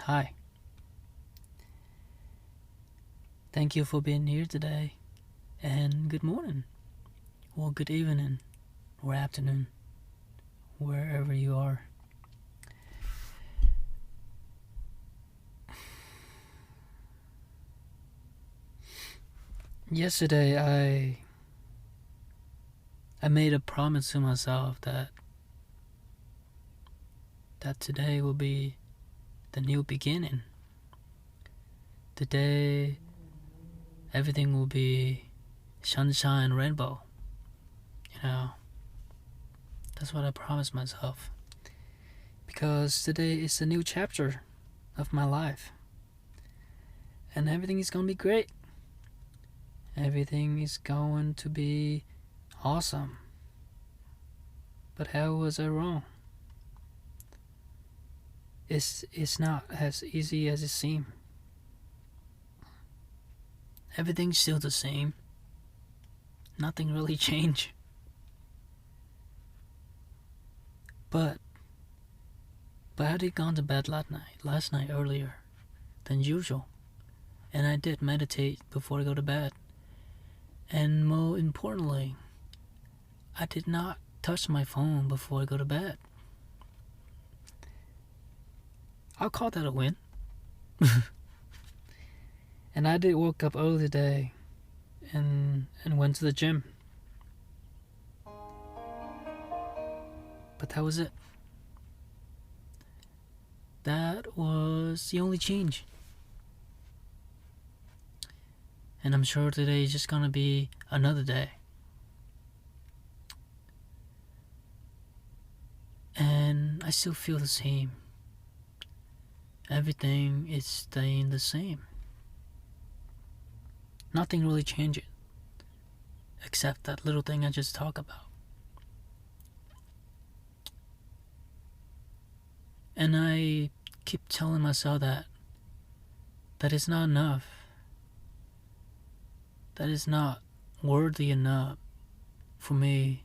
Hi. Thank you for being here today. And good morning, or good evening, or afternoon, wherever you are. Yesterday, I made a promise to myself that today will be the new beginning. Today, everything will be sunshine, rainbow. That's what I promised myself. Because today is a new chapter of my life. And everything is gonna be great. Everything is going to be awesome. But how was I wrong? It's not as easy as it seemed. Everything's still the same. Nothing really changed. But I had gone to bed last night earlier than usual. And I did meditate before I go to bed. And more importantly, I did not touch my phone before I go to bed. I'll call that a win. And I did woke up early today and went to the gym. But that was it. That was the only change. And I'm sure today is just gonna be another day. And I still feel the same. Everything is staying the same. Nothing really changes. Except that little thing I just talked about. And I keep telling myself that it's not enough. That is not worthy enough for me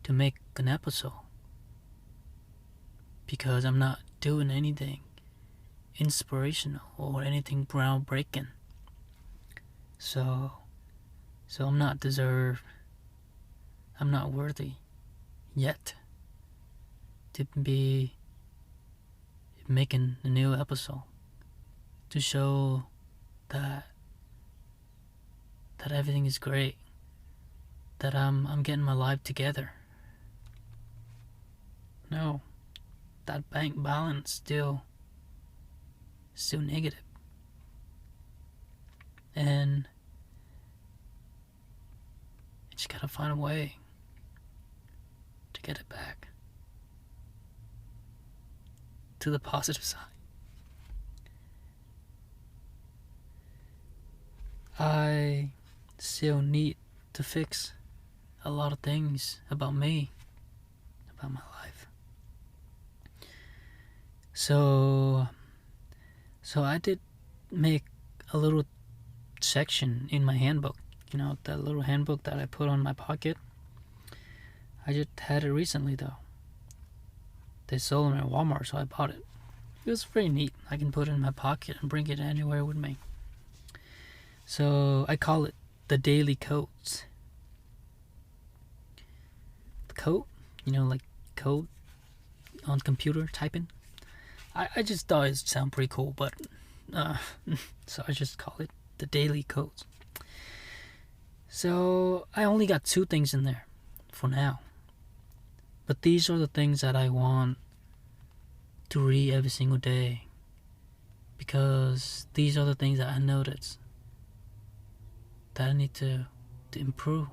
to make an episode. Because I'm not doing anything inspirational or anything groundbreaking. So I'm not deserved. I'm not worthy yet to be making a new episode to show that everything is great, that I'm getting my life together. No, that bank balance still negative. And I just gotta find a way to get it back to the positive side. I still need to fix a lot of things about me, about my life. So I did make a little section in my handbook. That little handbook that I put on my pocket. I just had it recently though. They sold them at Walmart, so I bought it. It was very neat. I can put it in my pocket and bring it anywhere with me. So I call it the daily codes. The code, like code on computer typing. I just thought it sounded pretty cool, but so I just call it the daily codes. So I only got 2 things in there for now. But these are the things that I want to read every single day. Because these are the things that I noticed that I need to improve.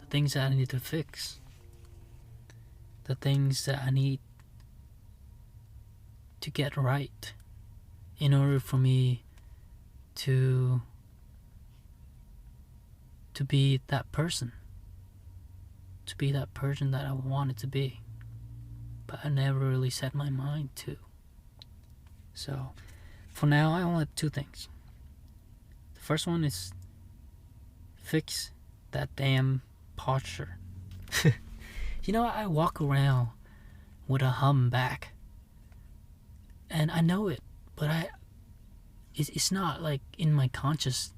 The things that I need to fix. The things that I need to get right in order for me to be that person. To be that person that I wanted to be. But I never really set my mind to. So, for now, I only have 2 things. The first one is fix that damn posture. I walk around with a hum back. And I know it, but it's not like in my conscious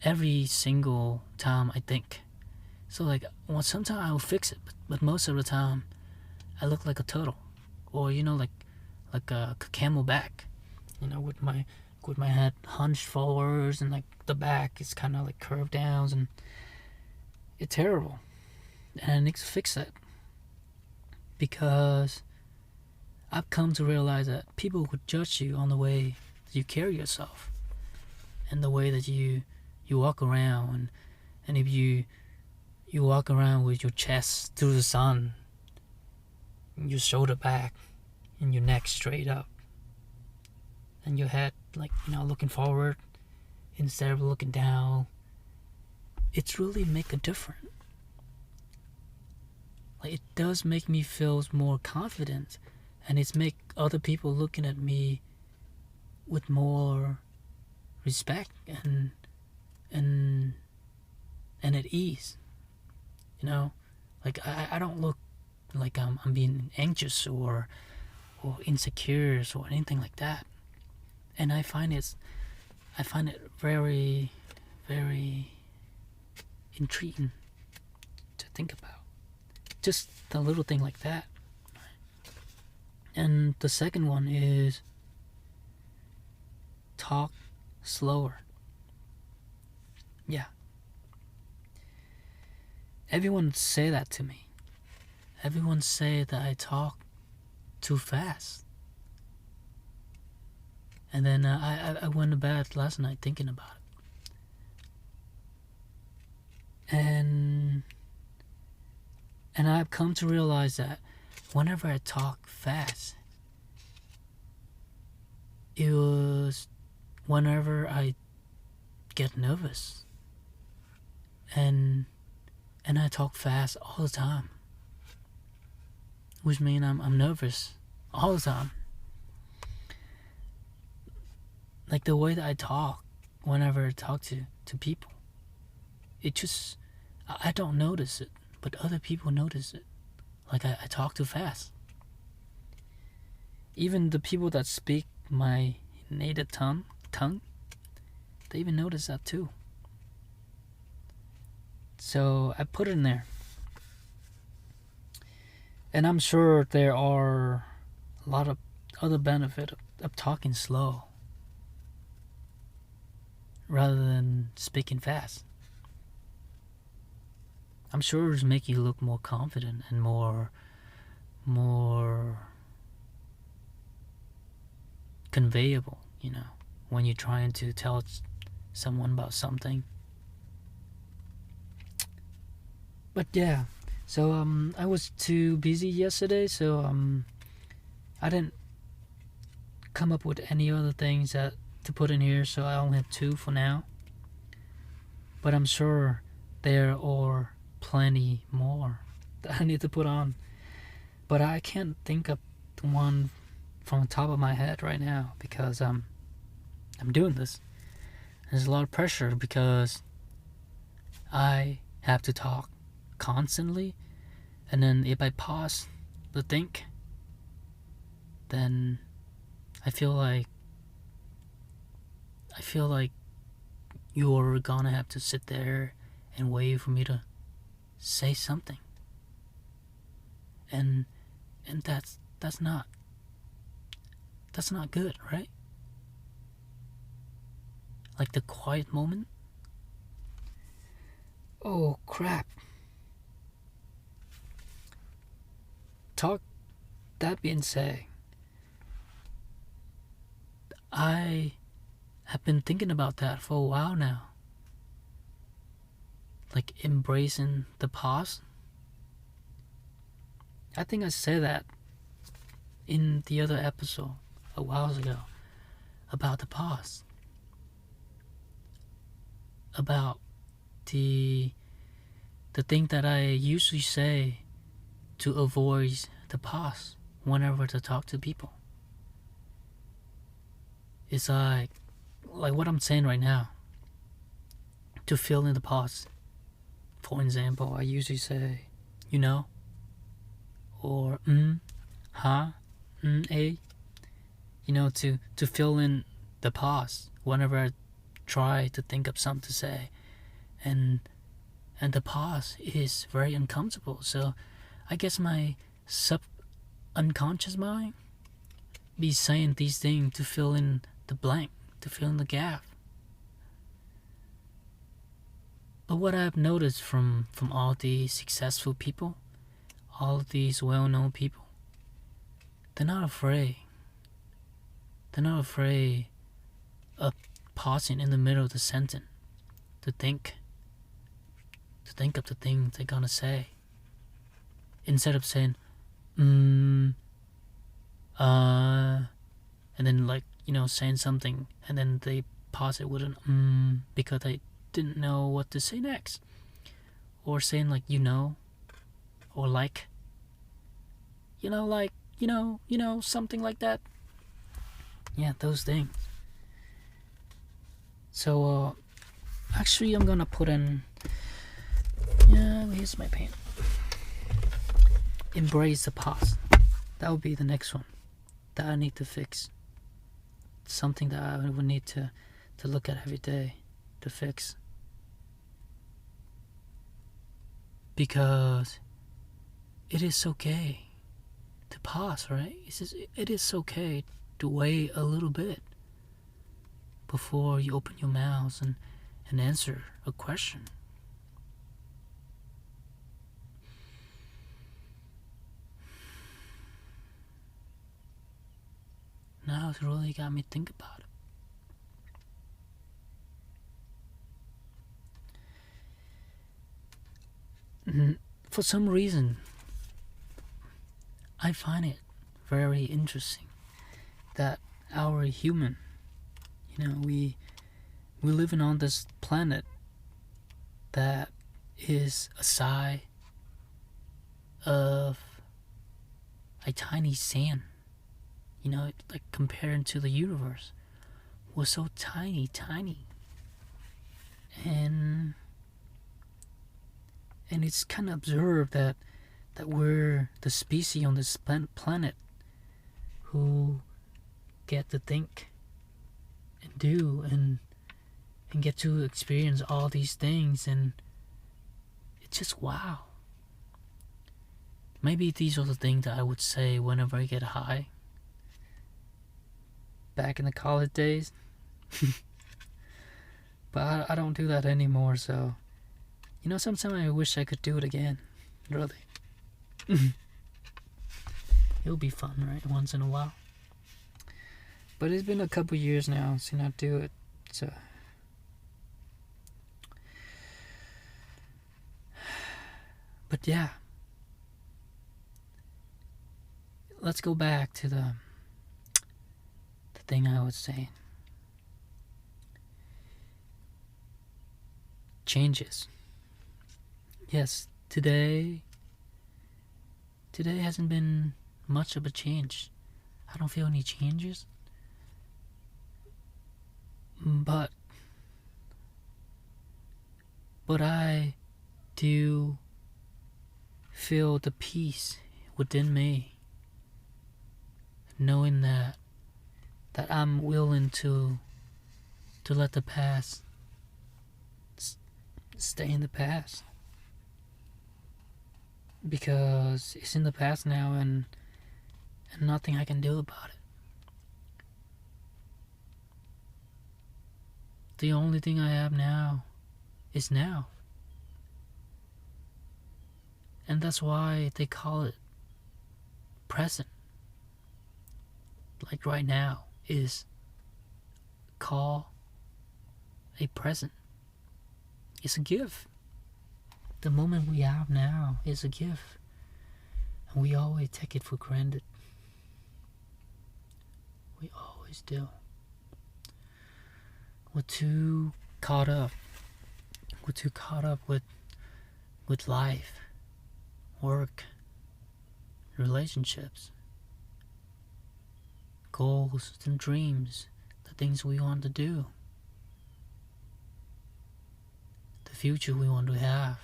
every single time I think. So like, well, sometimes I will fix it, but most of the time I look like a turtle, or like a camelback, with my head hunched forwards, and like the back is kind of like curved down, and it's terrible. And I need to fix that, because I've come to realize that people would judge you on the way you carry yourself, and the way that you walk around, and if you walk around with your chest through the sun, your shoulder back, and your neck straight up, and your head like looking forward instead of looking down, it's really make a difference. Like, it does make me feel more confident, and it's make other people looking at me with more respect and at ease. Like, I don't look like I'm being anxious or insecure or anything like that. And I find it very, very intriguing to think about. Just a little thing like that. And the second one is talk slower. Yeah. Everyone say that to me. Everyone say that I talk too fast. And then I went to bed last night thinking about it. And I've come to realize that whenever I talk fast, it was whenever I get nervous. And I talk fast all the time, which means I'm nervous all the time. Like, the way that I talk whenever I talk to people, it just, I don't notice it, but other people notice it. Like, I talk too fast. Even the people that speak my native tongue, they even notice that too. So I put it in there. And I'm sure there are a lot of other benefit of talking slow rather than speaking fast. I'm sure it's make you look more confident and more conveyable, when you're trying to tell someone about something. But yeah, so I was too busy yesterday, so I didn't come up with any other things to put in here, so I only have 2 for now. But I'm sure there are plenty more that I need to put on. But I can't think of one from the top of my head right now, because I'm doing this. There's a lot of pressure because I have to talk constantly, and then if I pause to think, then I feel like you're gonna have to sit there and wait for me to say something, and that's not good, right? Like the quiet moment. Oh crap. That being said, I have been thinking about that for a while now. Like, embracing the pause. I think I said that in the other episode a while ago about the pause. About the thing that I usually say to avoid the pause whenever to talk to people. It's like what I'm saying right now. To fill in the pause. For example, I usually say, or huh, a, to fill in the pause whenever I try to think of something to say, and the pause is very uncomfortable. So I guess my unconscious mind be saying these things to fill in the blank, to fill in the gap. But what I've noticed from all these successful people, all of these well-known people, they're not afraid. They're not afraid of pausing in the middle of the sentence to think of the things they're gonna say. Instead of saying, and then saying something, and then they pause it with an because they didn't know what to say next. Or saying or something like that. Yeah, those things. So, actually I'm gonna put in, here's my pen. Embrace the past. That would be the next one that I need to fix. Something that I would need to look at every day to fix. Because it is okay to pause, right? It is okay to wait a little bit before you open your mouth and answer a question. Now it really got me think about it. For some reason, I find it very interesting that our human, we living on this planet that is a size of a tiny sand. Like compared to the universe, we're so tiny, and it's kind of observed that we're the species on this planet who get to think and do and get to experience all these things, and it's just wow. Maybe these are the things that I would say whenever I get high. Back in the college days. But I don't do that anymore, so sometimes I wish I could do it again. Really. It'll be fun, right? Once in a while. But it's been a couple years now since I do it, so but yeah. Let's go back to the thing I was saying. Changes. Yes, today hasn't been much of a change. I don't feel any changes. But I do feel the peace within me, knowing that I'm willing to let the past stay in the past, because it's in the past now, and nothing I can do about it. The only thing I have now is now, and that's why they call it present. Like right now is called a present. It's a gift. The moment we have now is a gift, and we always take it for granted. We always do. We're too caught up. We're too caught up with life, work, relationships, goals and dreams, the things we want to do, the future we want to have,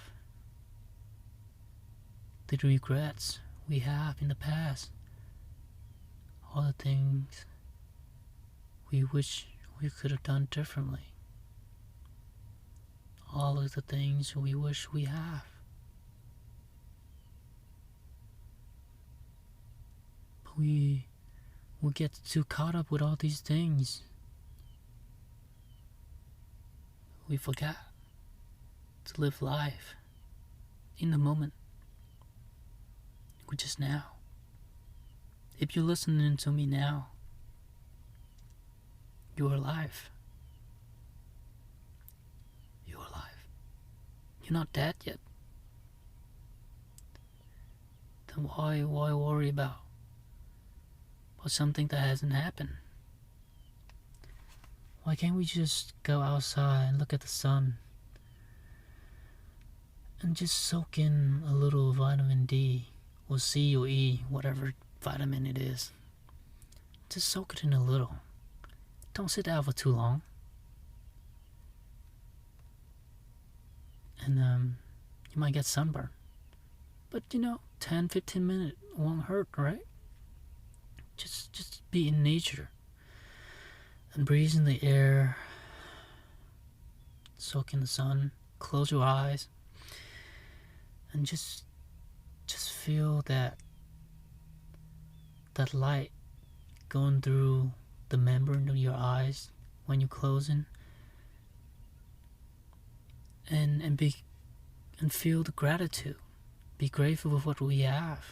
the regrets we have in the past, all the things we wish we could have done differently. All of the things we wish we have. But we get too caught up with all these things. We forgot to live life in the moment, which is now. If you're listening to me now, you're alive. You're alive. You're not dead yet. Then why worry about something that hasn't happened? Why can't we just go outside and look at the sun and just soak in a little vitamin D or C or E, whatever vitamin it is? Just soak it in a little. Don't sit out for too long. And you might get sunburn. But 10-15 minutes won't hurt, right? Just be in nature and breathe in the air, soak in the sun, close your eyes, and just feel that light going through the membrane of your eyes when you're closing, and feel the gratitude. Be grateful for what we have.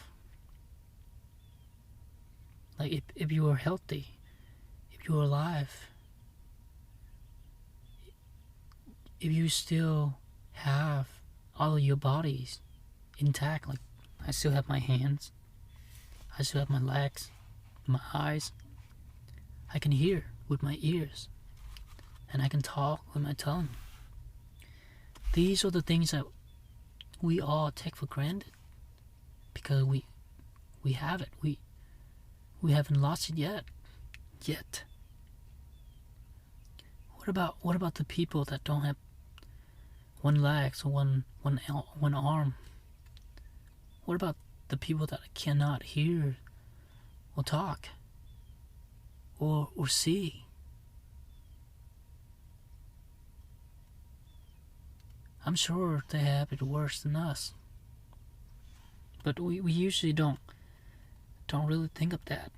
Like if you are healthy, if you're alive, if you still have all of your bodies intact, like I still have my hands, I still have my legs, my eyes, I can hear with my ears, and I can talk with my tongue. These are the things that we all take for granted because we have it. We haven't lost it yet. What about the people that don't have one leg or one arm? What about the people that cannot hear or talk or see? I'm sure they have it worse than us. But we usually don't really think of that.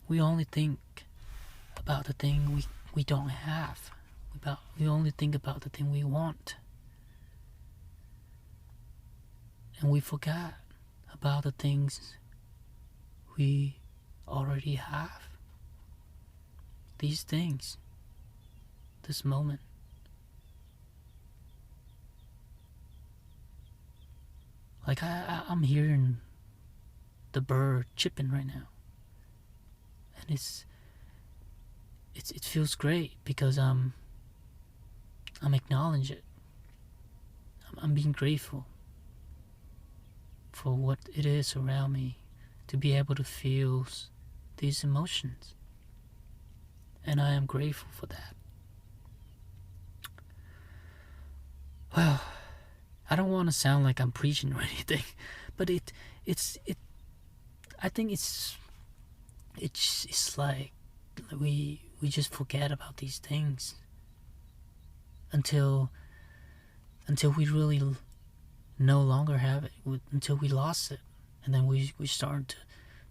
We only think about the thing we don't have. We only think about the thing we want. And we forgot about the things we already have. These things. This moment. Like I'm hearing the bird chirping right now. And it feels great because I'm acknowledging it. I'm being grateful for what it is around me, to be able to feel these emotions. And I am grateful for that. Well, I don't want to sound like I'm preaching or anything, but I think it's like we just forget about these things until we really no longer have it, until we lost it, and then we start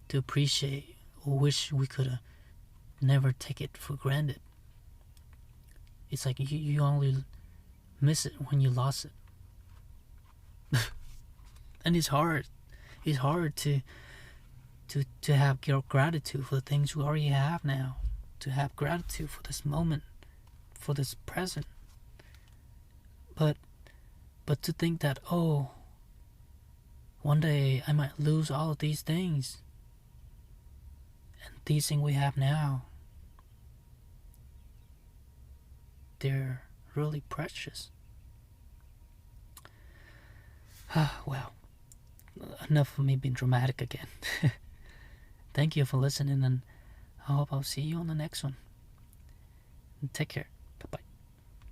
to appreciate or wish we could have never take it for granted. It's like you only miss it when you lost it. And it's hard to have gratitude for the things we already have now, to have gratitude for this moment, for this present. But to think that, oh, one day I might lose all of these things, and these things we have now, they're really precious. Well, enough of me being dramatic again. Thank you for listening, and I hope I'll see you on the next one. Take care.